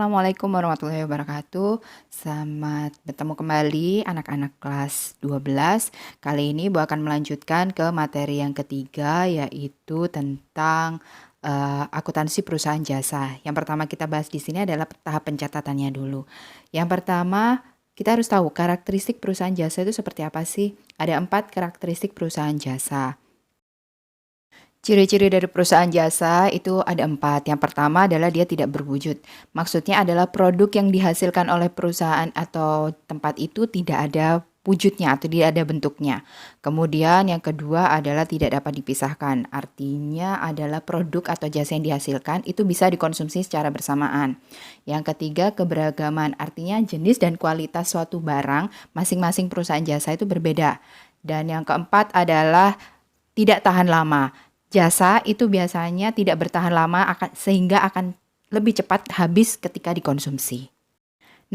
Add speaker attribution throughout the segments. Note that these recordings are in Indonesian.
Speaker 1: Assalamualaikum warahmatullahi wabarakatuh. Selamat bertemu kembali anak-anak kelas 12. Kali ini Bu akan melanjutkan ke materi yang ketiga, yaitu tentang akuntansi perusahaan jasa. Yang pertama kita bahas di sini adalah tahap pencatatannya dulu. Yang pertama, kita harus tahu karakteristik perusahaan jasa itu seperti apa sih? Ada 4 karakteristik perusahaan jasa. Ciri-ciri dari perusahaan jasa itu ada 4. Yang pertama adalah dia tidak berwujud. Maksudnya adalah produk yang dihasilkan oleh perusahaan atau tempat itu tidak ada wujudnya atau tidak ada bentuknya. Kemudian yang kedua adalah tidak dapat dipisahkan. Artinya adalah produk atau jasa yang dihasilkan itu bisa dikonsumsi secara bersamaan. Yang ketiga keberagaman. Artinya jenis dan kualitas suatu barang masing-masing perusahaan jasa itu berbeda. Dan yang keempat adalah tidak tahan lama. Jasa itu biasanya tidak bertahan lama sehingga akan lebih cepat habis ketika dikonsumsi.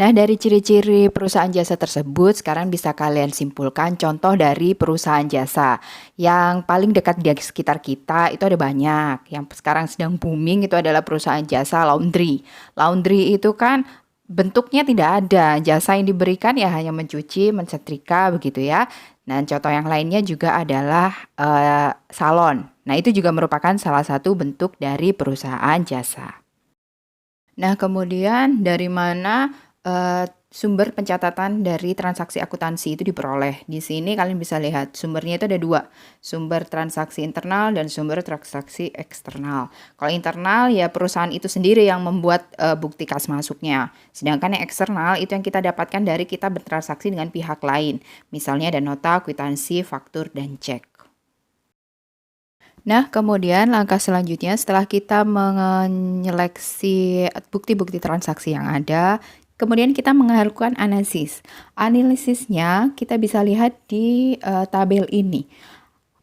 Speaker 1: Nah, dari ciri-ciri perusahaan jasa tersebut, sekarang bisa kalian simpulkan contoh dari perusahaan jasa. Yang paling dekat di sekitar kita itu ada banyak. Yang sekarang sedang booming itu adalah perusahaan jasa laundry. Laundry itu kan bentuknya tidak ada. Jasa yang diberikan ya hanya mencuci, mensetrika begitu ya. Nah, contoh yang lainnya juga adalah salon. Nah, itu juga merupakan salah satu bentuk dari perusahaan jasa. Nah, kemudian dari mana sumber pencatatan dari transaksi akuntansi itu diperoleh? Di sini kalian bisa lihat sumbernya itu ada 2, sumber transaksi internal dan sumber transaksi eksternal. Kalau internal ya perusahaan itu sendiri yang membuat bukti kas masuknya. Sedangkan yang eksternal itu yang kita dapatkan dari kita bertransaksi dengan pihak lain. Misalnya ada nota, kwitansi, faktur, dan cek. Nah, kemudian langkah selanjutnya setelah kita menyeleksi bukti-bukti transaksi yang ada, kemudian kita melakukan analisis. Analisisnya kita bisa lihat di tabel ini.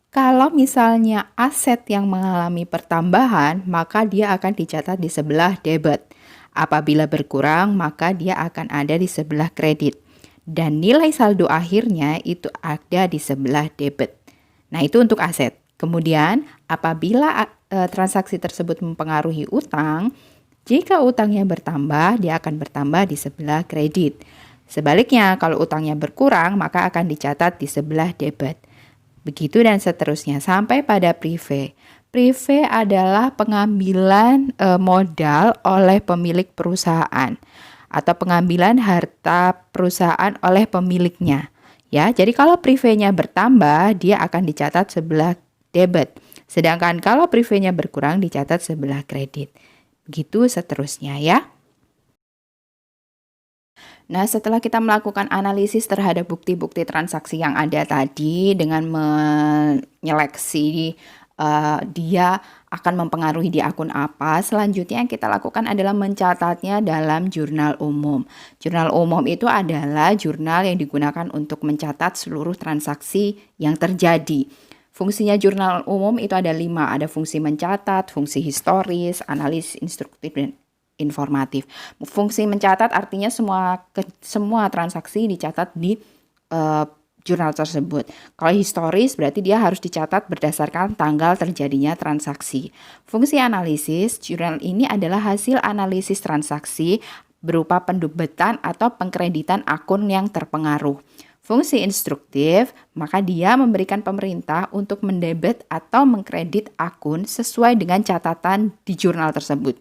Speaker 1: Kalau misalnya aset yang mengalami pertambahan, maka dia akan dicatat di sebelah debit. Apabila berkurang, maka dia akan ada di sebelah kredit. Dan nilai saldo akhirnya itu ada di sebelah debit. Nah, itu untuk aset. Kemudian, apabila transaksi tersebut mempengaruhi utang, jika utangnya bertambah, dia akan bertambah di sebelah kredit. Sebaliknya, kalau utangnya berkurang, maka akan dicatat di sebelah debit. Begitu dan seterusnya, sampai pada prive. Prive adalah pengambilan modal oleh pemilik perusahaan atau pengambilan harta perusahaan oleh pemiliknya. Ya, jadi kalau prive-nya bertambah, dia akan dicatat sebelah debit. Sedangkan kalau prive-nya berkurang dicatat sebelah kredit. Begitu seterusnya ya. Nah, setelah kita melakukan analisis terhadap bukti-bukti transaksi yang ada tadi dengan menyeleksi dia akan mempengaruhi di akun apa, selanjutnya yang kita lakukan adalah mencatatnya dalam jurnal umum. Jurnal umum itu adalah jurnal yang digunakan untuk mencatat seluruh transaksi yang terjadi. Fungsinya jurnal umum itu ada 5, ada fungsi mencatat, fungsi historis, analis instruktif, dan informatif. Fungsi mencatat artinya semua transaksi dicatat di jurnal tersebut. Kalau historis berarti dia harus dicatat berdasarkan tanggal terjadinya transaksi. Fungsi analisis, jurnal ini adalah hasil analisis transaksi berupa pendebitan atau pengkreditan akun yang terpengaruh. Fungsi instruktif, maka dia memberikan pemerintah untuk mendebit atau mengkredit akun sesuai dengan catatan di jurnal tersebut.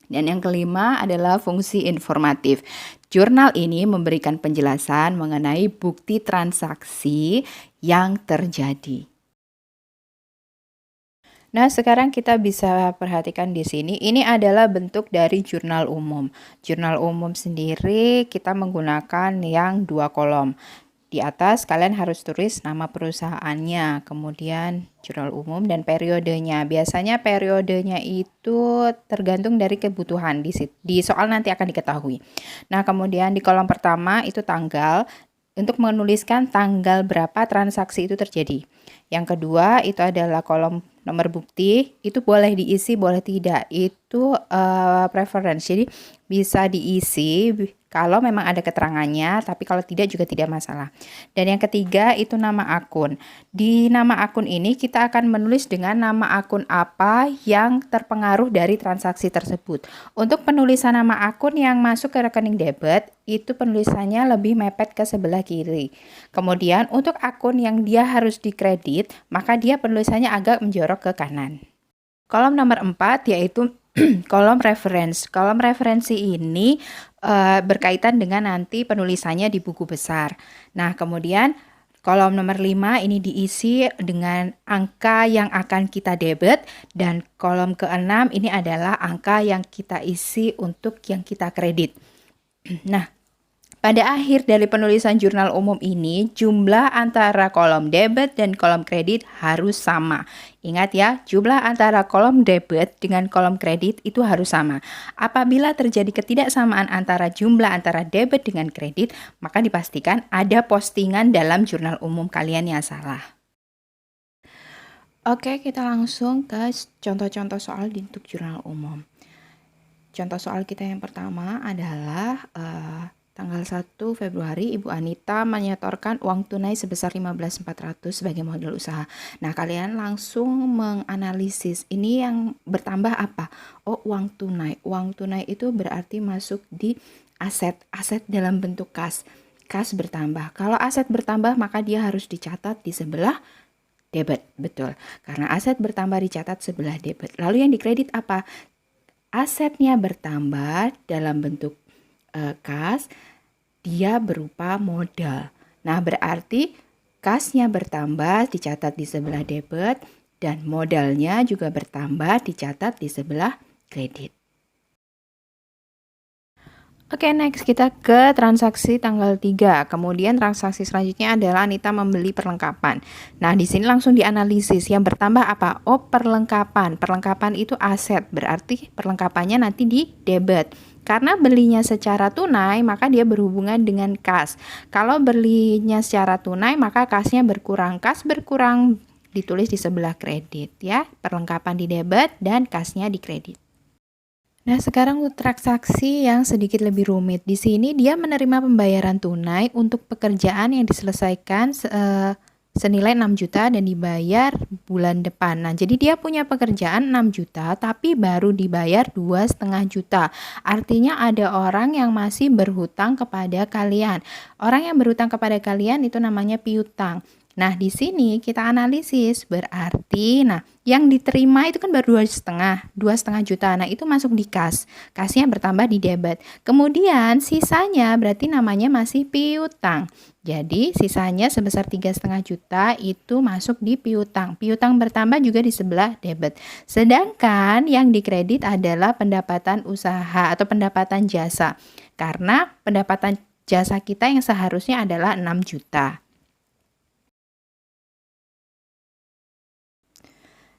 Speaker 1: Dan yang kelima adalah fungsi informatif. Jurnal ini memberikan penjelasan mengenai bukti transaksi yang terjadi. Nah, sekarang kita bisa perhatikan di sini, ini adalah bentuk dari jurnal umum. Jurnal umum sendiri kita menggunakan yang 2 kolom. Di atas kalian harus tulis nama perusahaannya, kemudian jurnal umum dan periodenya. Biasanya periodenya itu tergantung dari kebutuhan di soal nanti akan diketahui. Nah, kemudian di kolom pertama itu tanggal, untuk menuliskan tanggal berapa transaksi itu terjadi. Yang kedua itu adalah kolom nomor bukti, itu boleh diisi boleh tidak, itu preference. Jadi bisa diisi kalau memang ada keterangannya, tapi kalau tidak juga tidak masalah. Dan yang ketiga itu nama akun. Di nama akun ini kita akan menulis dengan nama akun apa yang terpengaruh dari transaksi tersebut. Untuk penulisan nama akun yang masuk ke rekening debit, itu penulisannya lebih mepet ke sebelah kiri. Kemudian untuk akun yang dia harus dikredit, maka dia penulisannya agak menjorok ke kanan. Kolom nomor 4 yaitu kolom reference. Kolom referensi ini berkaitan dengan nanti penulisannya di buku besar. Nah, kemudian kolom nomor 5 ini diisi dengan angka yang akan kita debit, dan kolom ke-6 ini adalah angka yang kita isi untuk yang kita kredit. Nah, pada akhir dari penulisan jurnal umum ini, jumlah antara kolom debit dan kolom kredit harus sama. Ingat ya, jumlah antara kolom debit dengan kolom kredit itu harus sama. Apabila terjadi ketidaksamaan antara jumlah antara debit dengan kredit, maka dipastikan ada postingan dalam jurnal umum kalian yang salah. Oke, kita langsung ke contoh-contoh soal untuk jurnal umum. Contoh soal kita yang pertama adalah tanggal 1 Februari, Ibu Anita menyetorkan uang tunai sebesar 15.400 sebagai modal usaha. Nah, kalian langsung menganalisis ini yang bertambah apa? Oh, uang tunai. Uang tunai itu berarti masuk di aset dalam bentuk kas. Kas bertambah. Kalau aset bertambah, maka dia harus dicatat di sebelah debit. Betul. Karena aset bertambah dicatat sebelah debit. Lalu yang dikredit apa? Asetnya bertambah dalam bentuk kas, dia berupa modal. Nah, berarti kasnya bertambah dicatat di sebelah debit, dan modalnya juga bertambah dicatat di sebelah kredit. Oke, next kita ke transaksi tanggal 3. Kemudian transaksi selanjutnya adalah Anita membeli perlengkapan. Nah, di sini langsung dianalisis. Yang bertambah apa? Oh, perlengkapan. Perlengkapan itu aset, berarti perlengkapannya nanti di debit. Karena belinya secara tunai, maka dia berhubungan dengan kas. Kalau belinya secara tunai, maka kasnya berkurang. Kas berkurang ditulis di sebelah kredit ya. Perlengkapan di debit dan kasnya di kredit. Nah, sekarang untuk transaksi yang sedikit lebih rumit. Di sini dia menerima pembayaran tunai untuk pekerjaan yang diselesaikan senilai 6 juta dan dibayar bulan depan. Nah, jadi dia punya pekerjaan 6 juta tapi baru dibayar 2,5 juta. Artinya ada orang yang masih berhutang kepada kalian. Orang yang berhutang kepada kalian itu namanya piutang. Nah, di sini kita analisis, berarti yang diterima itu kan baru 2,5 juta. Nah, itu masuk di kas. Kasnya bertambah di debit. Kemudian sisanya berarti namanya masih piutang. Jadi sisanya sebesar 3,5 juta itu masuk di piutang. Piutang bertambah juga di sebelah debit. Sedangkan yang dikredit adalah pendapatan usaha atau pendapatan jasa. Karena pendapatan jasa kita yang seharusnya adalah 6 juta.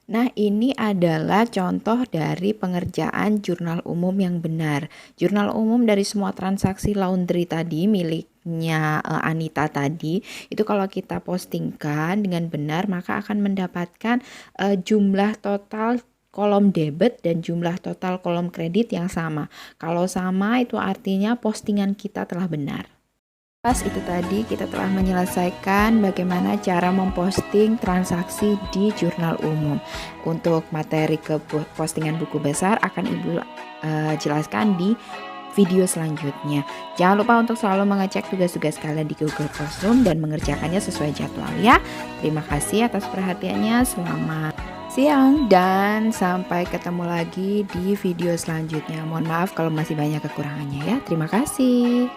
Speaker 1: Nah, ini adalah contoh dari pengerjaan jurnal umum yang benar. Jurnal umum dari semua transaksi laundry tadi miliknya Anita tadi, itu kalau kita postingkan dengan benar, maka akan mendapatkan jumlah total kolom debit dan jumlah total kolom kredit yang sama. Kalau sama itu artinya postingan kita telah benar. Itu tadi kita telah menyelesaikan bagaimana cara memposting transaksi di jurnal umum. Untuk materi ke postingan buku besar akan Ibu jelaskan di video selanjutnya. Jangan lupa untuk selalu mengecek tugas-tugas kalian di Google Classroom dan mengerjakannya sesuai jadwal ya. Terima kasih atas perhatiannya. Selamat siang dan sampai ketemu lagi di video selanjutnya. Mohon maaf kalau masih banyak kekurangannya ya. Terima kasih.